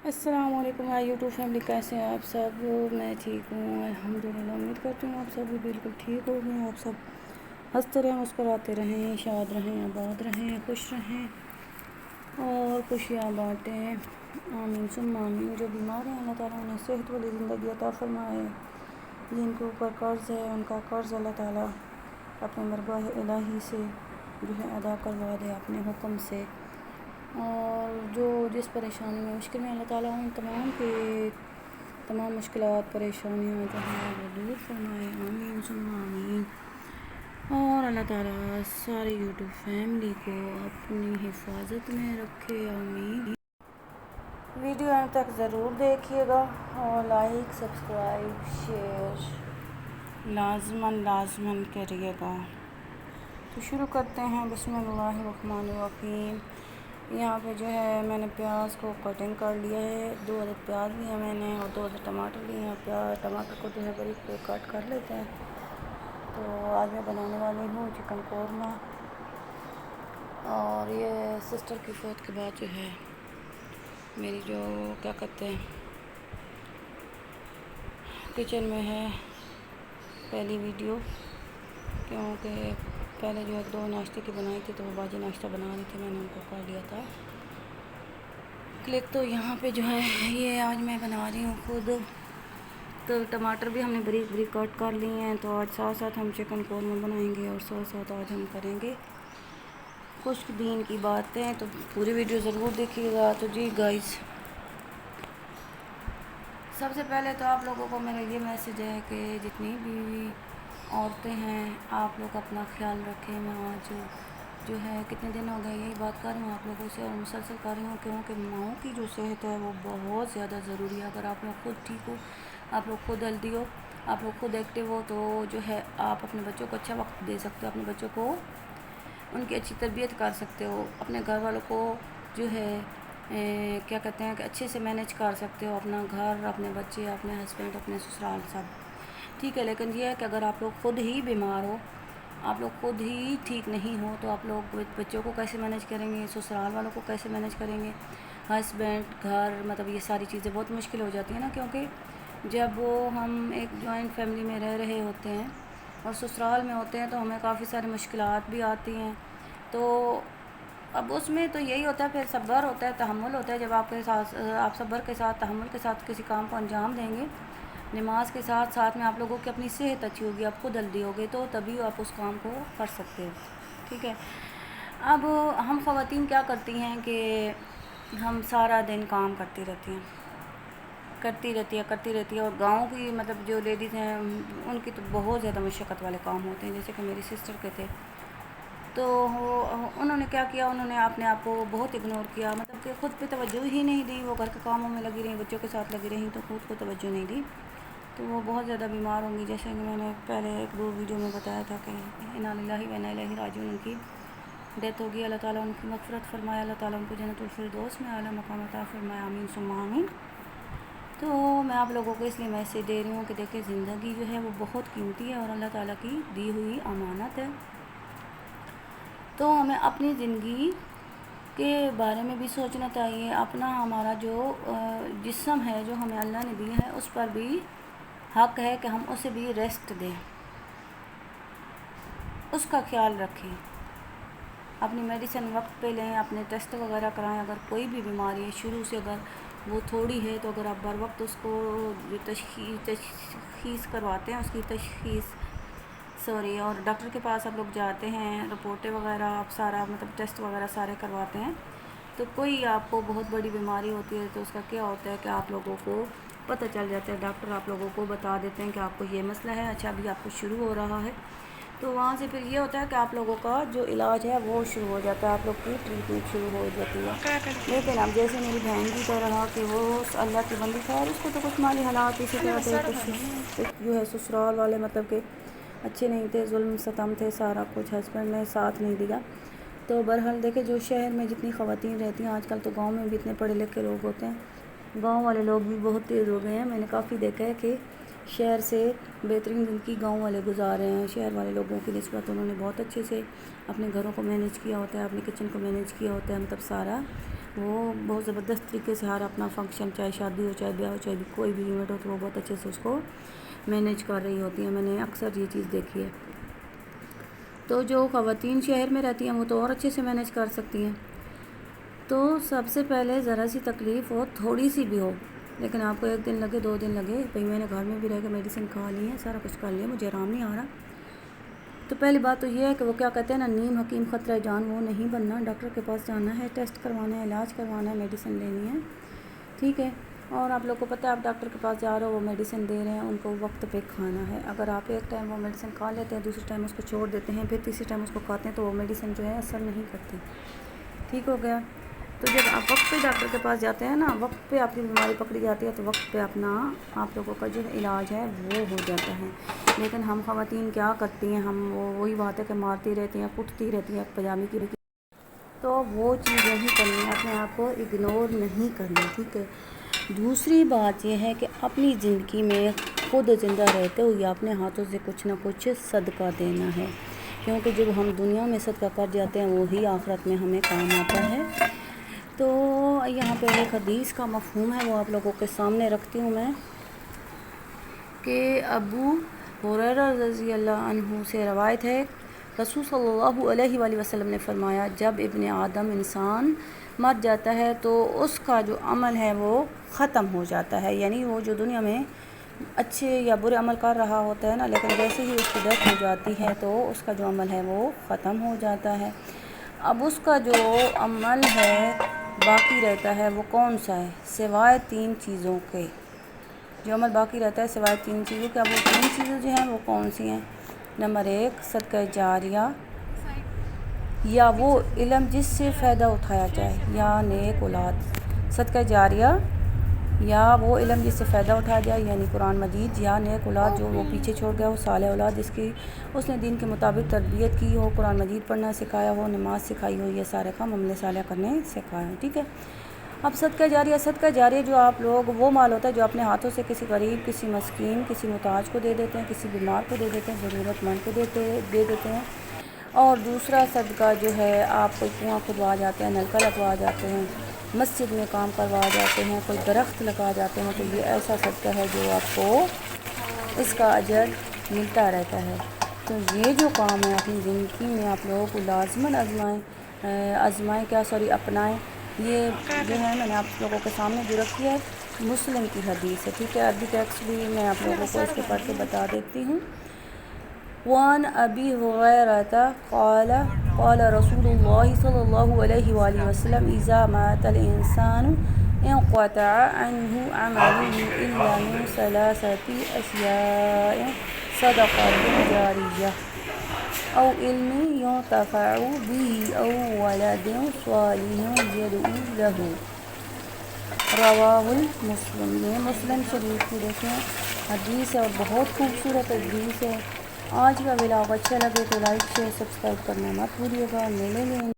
السلام علیکم YouTube family, کیسے ہیں آپ سب؟ میں ٹھیک ہوں الحمدللہ۔ امید کرتی ہوں آپ سب بھی بالکل ٹھیک ہو گئے، آپ سب ہنستے رہیں، مسکراتے رہیں، شاد رہیں، آباد رہیں، خوش رہیں اور خوشیاں بانٹیں، آمین ثم آمین۔ جو بیمار ہیں اللہ تعالیٰ انہیں صحت والی زندگی عطا فرمائے، جن کے اوپر قرض ہے ان کا قرض اللہ تعالیٰ اپنے مرباح الہی سے جو ہے ادا کروا دے اپنے حکم سے، اور جو جس پریشانی میں مشکل میں اللہ تعالیٰ ان تمام مشکلات پریشانیاں جو ہیں وہ دور فرمائے، آمین ثم آمین۔ اور اللہ تعالیٰ ساری یوٹیوب فیملی کو اپنی حفاظت میں رکھے، آمین۔ ویڈیو اینڈ تک ضرور دیکھیے گا اور لائک، سبسکرائب، شیئر لازماً کریے گا۔ تو شروع کرتے ہیں، بسم اللہ الرحمن الرحیم۔ یہاں پہ جو ہے میں نے پیاز کو کٹنگ کر لیا ہے، 2 عدد پیاز لیا میں نے اور 2 عدد ٹماٹر لیے ہیں۔ ٹماٹر کو جو ہے باریک کٹ کر لیتے ہیں۔ تو آج میں بنانے والی ہوں چکن قورمہ، اور یہ سسٹر کی فوت کے بعد جو ہے میری جو کیا کہتے ہیں کچن میں ہے پہلی ویڈیو، کیونکہ پہلے جو ہے 2 ناشتے کی بنائی تھی تو وہ باجی ناشتہ بنا رہی تھی، میں نے ان کو کر لیا تھا کلک۔ تو یہاں پہ جو ہے یہ آج میں بنا رہی ہوں خود، تو ٹماٹر بھی ہم نے باریک کٹ کر لیے ہیں۔ تو آج ساتھ ہم چکن قورمہ بنائیں گے اور ساتھ آج ہم کریں گے خشک دین کی باتیں، تو پوری ویڈیو ضرور دیکھیے گا۔ تو جی گائز، سب سے پہلے تو آپ لوگوں کو میرا یہ میسیج ہے کہ جتنی بھی عورتیں ہیں آپ لوگ اپنا خیال رکھیں۔ میں آج جو ہے کتنے دن ہو گئے یہی بات کر رہی ہوں آپ لوگوں سے، اور مسلسل کر رہی ہوں، کیونکہ ماؤں کی جو صحت ہے وہ بہت زیادہ ضروری ہے۔ اگر آپ لوگ خود ٹھیک ہو، آپ لوگ خود ہیلدی ہو، آپ لوگ خود ایکٹیو ہو، تو جو ہے آپ اپنے بچوں کو اچھا وقت دے سکتے ہو، اپنے بچوں کو ان کی اچھی تربیت کر سکتے ہو، اپنے گھر والوں کو جو ہے کیا کہتے ہیں کہ اچھے سے مینیج کر سکتے ہو، اپنا گھر، اپنے بچے، اپنے ہسبینڈ، اپنے سسرال سب ٹھیک ہے۔ لیکن یہ ہے کہ اگر آپ لوگ خود ہی بیمار ہو، آپ لوگ خود ہی ٹھیک نہیں ہو، تو آپ لوگ بچوں کو کیسے مینیج کریں گے، سسرال والوں کو کیسے مینیج کریں گے، ہسبینڈ، گھر، مطلب یہ ساری چیزیں بہت مشکل ہو جاتی ہیں نا، کیونکہ جب ہم ایک جوائنٹ فیملی میں رہ رہے ہوتے ہیں اور سسرال میں ہوتے ہیں تو ہمیں کافی ساری مشکلات بھی آتی ہیں۔ تو اب اس میں تو یہی ہوتا ہے، پھر صبر ہوتا ہے، تحمل ہوتا ہے۔ جب آپ کے ساتھ آپ صبر کے ساتھ، تحمل کے ساتھ کسی کام کو انجام دیں گے، نماز کے ساتھ میں آپ لوگوں کی اپنی صحت اچھی ہوگی، آپ خود ہیلدی ہوگے، تو تبھی آپ اس کام کو کر سکتے ہو، ٹھیک ہے۔ اب ہم خواتین کیا کرتی ہیں کہ ہم سارا دن کام کرتی رہتی ہیں، اور گاؤں کی مطلب جو لیڈیز ہیں ان کی تو بہت زیادہ مشقت والے کام ہوتے ہیں، جیسے کہ میری سسٹر کے تھے۔ تو انہوں نے کیا کیا، انہوں نے اپنے آپ کو بہت اگنور کیا، مطلب کہ خود پہ توجہ ہی نہیں دی، وہ گھر کے کاموں میں لگی رہیں، بچوں کے ساتھ لگی رہیں، تو خود کو توجہ نہیں دی، تو وہ بہت زیادہ بیمار ہوں گی۔ جیسے کہ میں نے پہلے 1-2 ویڈیو میں بتایا تھا کہ انا للہ و انا الیہ راجعون، ان کی ڈیتھ ہوگی، اللہ تعالیٰ ان کی مغفرت فرمائے، اللہ تعالیٰ ان کو جنت الفردوس میں اعلیٰ مقام عطا فرمائے، آمین ثم آمین۔ تو میں آپ لوگوں کو اس لیے میسیج دے رہی ہوں کہ دیکھیں زندگی جو ہے وہ بہت قیمتی ہے اور اللہ تعالیٰ کی دی ہوئی امانت ہے، تو ہمیں اپنی زندگی کے بارے میں بھی سوچنا چاہیے، اپنا ہمارا جو جسم ہے جو ہمیں اللہ نے دیا ہے اس پر بھی حق ہے کہ ہم اسے بھی ریسٹ دیں، اس کا خیال رکھیں، اپنی میڈیسن وقت پہ لیں، اپنے ٹیسٹ وغیرہ کرائیں، اگر کوئی بھی بیماری ہے شروع سے اگر وہ تھوڑی ہے تو اگر آپ بر وقت اس کو تشخیص کرواتے ہیں، اس کی تشخیص اور ڈاکٹر کے پاس آپ لوگ جاتے ہیں، رپورٹیں وغیرہ آپ سارا مطلب ٹیسٹ وغیرہ سارے کرواتے ہیں، تو کوئی آپ کو بہت بڑی بیماری ہوتی ہے تو اس کا کیا ہوتا ہے کہ آپ لوگوں کو پتہ چل جاتا ہے، ڈاکٹر آپ لوگوں کو بتا دیتے ہیں کہ آپ کو یہ مسئلہ ہے، اچھا ابھی آپ کو شروع ہو رہا ہے، تو وہاں سے پھر یہ ہوتا ہے کہ آپ لوگوں کا جو علاج ہے وہ شروع ہو جاتا ہے، آپ لوگ کی ٹریٹمنٹ شروع ہو جاتی ہے۔ لیکن اب جیسے میری بہن کی طرح کہ وہ اللہ کی بندی، خیر اس کو تو کچھ مالی حالات اسی طرح سے کچھ جو ہے سسرال والے مطلب کہ اچھے نہیں تھے، ظلم ستم تھے، سارا کچھ ہسبینڈ نے ساتھ نہیں دیا، تو بہرحال دیکھیں جو شہر میں جتنی خواتین رہتی ہیں، آج کل تو گاؤں میں بھی اتنے پڑھے لکھے لوگ ہوتے ہیں، گاؤں والے لوگ بھی بہت تیز ہو گئے ہیں، میں نے کافی دیکھا ہے کہ شہر سے بہترین زندگی گاؤں والے گزار رہے ہیں، شہر والے لوگوں کی نسبت انہوں نے بہت اچھے سے اپنے گھروں کو مینیج کیا ہوتا ہے، اپنے کچن کو مینیج کیا ہوتا ہے، مطلب سارا وہ بہت زبردست طریقے سے ہر اپنا فنکشن، چاہے شادی ہو، چاہے بیاہ ہو، چاہے کوئی بھی ایونٹ ہو، تو وہ بہت اچھے سے اس کو مینیج کر رہی ہوتی ہیں. میں نے اکثر یہ چیز دیکھی ہے. تو جو خواتین شہر میں رہتی ہیں وہ تو اور اچھے سے مینیج کر سکتی ہیں. تو سب سے پہلے ذرا سی تکلیف ہو، تھوڑی سی بھی ہو، لیکن آپ کو 1 دن لگے 2 دن لگے، بھئی میں نے گھر میں بھی رہ کے میڈیسن کھا لی ہے، سارا کچھ کر لیا، مجھے آرام نہیں آ رہا، تو پہلی بات تو یہ ہے کہ وہ کیا کہتے ہیں نا، نیم حکیم خطرہ جان وہ نہیں بننا. ڈاکٹر کے پاس جانا ہے، ٹیسٹ کروانا ہے، علاج کروانا ہے، میڈیسن لینی ہے، ٹھیک ہے. اور آپ لوگ کو پتہ ہے آپ ڈاکٹر کے پاس جا رہے ہو، وہ میڈیسن دے رہے ہیں، ان کو وقت پہ کھانا ہے. اگر آپ ایک ٹائم وہ میڈیسن کھا لیتے ہیں، دوسرے ٹائم اس کو چھوڑ دیتے ہیں، پھر تیسرے ٹائم اس کو کھاتے ہیں، تو وہ میڈیسن جو ہے اثر نہیں کرتی. ٹھیک ہو گیا. تو جب آپ وقت پہ ڈاکٹر کے پاس جاتے ہیں نا، وقت پہ آپ کی بیماری پکڑی جاتی ہے، تو وقت پہ اپنا آپ لوگوں کا جو علاج ہے وہ ہو جاتا ہے. لیکن ہم خواتین کیا کرتی ہیں، ہم وہی بات ہے کہ مارتی رہتی ہیں، کٹتی رہتی ہیں پجامی کی. تو وہ چیز نہیں کرنی، اپنے آپ کو اگنور نہیں کرنا. ٹھیک ہے. دوسری بات یہ ہے کہ اپنی زندگی میں خود زندہ رہتے ہوئے اپنے ہاتھوں سے کچھ نہ کچھ صدقہ دینا ہے، کیونکہ جب ہم دنیا میں صدقہ کر جاتے ہیں وہی آخرت میں ہمیں کام آتا ہے. تو یہاں پہ ایک حدیث کا مفہوم ہے، وہ آپ لوگوں کے سامنے رکھتی ہوں میں، کہ ابو ہریرہ رضی اللہ عنہ سے روایت ہے، رسول صلی اللہ علیہ وآلہ وسلم نے فرمایا، جب ابن آدم انسان مر جاتا ہے تو اس کا جو عمل ہے وہ ختم ہو جاتا ہے. یعنی وہ جو دنیا میں اچھے یا برے عمل کر رہا ہوتا ہے نا، لیکن جیسے ہی اس کی ڈیتھ ہو جاتی ہے تو اس کا جو عمل ہے وہ ختم ہو جاتا ہے. اب اس کا جو عمل ہے باقی رہتا ہے وہ کون سا ہے؟ سوائے 3 چیزوں کے. جو عمل باقی رہتا ہے سوائے 3 چیزوں کے. اب وہ 3 چیزیں جو ہیں وہ کون سی ہیں؟ نمبر 1 صدقہ جاریہ، یا وہ علم جس سے فائدہ اٹھایا جائے، یا نیک اولاد. صدقہ جاریہ یا وہ علم جس سے فائدہ اٹھایا جائے، یعنی قرآن مجید، یا نیک اولاد جو وہ پیچھے چھوڑ گیا ہو، صالح اولاد جس کی اس نے دین کے مطابق تربیت کی ہو، قرآن مجید پڑھنا سکھایا ہو، نماز سکھائی ہو، یہ سارے کام عمل صالح کرنے سکھایا ہو. ٹھیک ہے. اب صدقہ جاریہ جو آپ لوگ، وہ مال ہوتا ہے جو اپنے ہاتھوں سے کسی غریب، کسی مسکین، کسی محتاج کو دے دیتے ہیں، کسی بیمار کو دے دیتے ہیں، ضرورت مند کو دے دیتے ہیں. اور دوسرا صدقہ جو ہے، آپ کوئی کنواں کھدوا جاتے ہیں، نلکا لگوا جاتے ہیں، مسجد میں کام کروا جاتے ہیں، کوئی درخت لگا جاتے ہیں، تو یہ ایسا صدقہ ہے جو آپ کو اس کا اجر ملتا رہتا ہے. تو یہ جو کام ہے اپنی زندگی میں آپ لوگوں کو لازماً اپنائیں. یہ جو ہے میں نے آپ لوگوں کے سامنے جو رکھی ہے مسلم کی حدیث ہے. ٹھیک ہے. عربی ٹیکسٹ بھی میں آپ لوگوں کو اس کے پڑھ کے بتا دیتی ہوں. وعن ابی ہریرہ قال قال رسول اللہ صلی اللہ علیہ وآلہ وسلم اذا مات الانسان انقطع عنه عمله الا من 3 اشیاء: صدقۃ جاریہ، او علم ينتفع به، او ولد صالح يدعو له. رواہ مسلم. یہ مسلم شریف کی دیکھیں حدیث ہے، اور بہت خوبصورت حدیث ہے. آج کا ولاگ اچھا لگے تو لائک شیئر سبسکرائب کرنا مت بھولیے گا. ملیں گے